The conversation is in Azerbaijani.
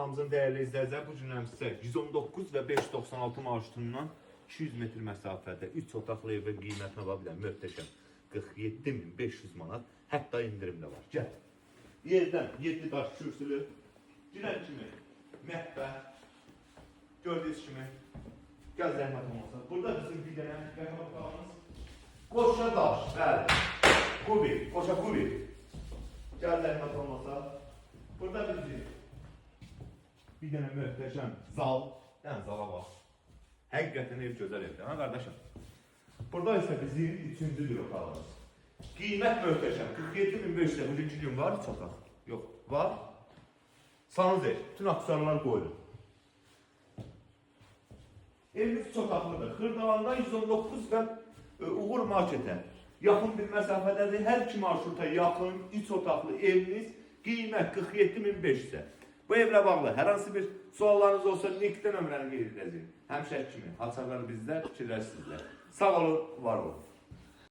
kanalımızın değerli izləyiciləri, bu günlər sizə 119 və 596 marşrutundan 200 metr məsafədə 3 otaqlı evə qiymətinə bax bir möhtəşəm 47.500 manat, hətta indirim də var. Gəl. Yerdən 7 daş kürsülü, girən kimi mətbəx, gördüyünüz kimi gəl zəhmət olmasa. Burada bizim bir dənə qəhvə otağımız, qoşa daş, bəli, kubi, qoşa kubi. Gəl zəhmət olmasa. Burada bizim bir dənə möhtəşəm zal, yəni zala bax. Həqiqətən ev gözəl evdir, ha qardaşım. Burada isə bizim 3-cü bir otağımız. Qiymət möhtəşəm, 47.500 bugünkü gün var, hiç otaq. Yox, var. Sanuzel, bütün aksarlar qoyulur. Evimiz çox otaqlıdır. Xırdalanda 119 və Uğur marketə yaxın bir məsafədədir. Hər iki marşruta yaxın 3 otaqlı evimiz. Qiymət 47.500. Bu evlə bağlı hər hansı bir suallarınız olsa linkdən nömrəni qeyd edəcəyim. Həmişə kimi açarlar bizdə, fikirlər sizdə. Sağ olun, var olun.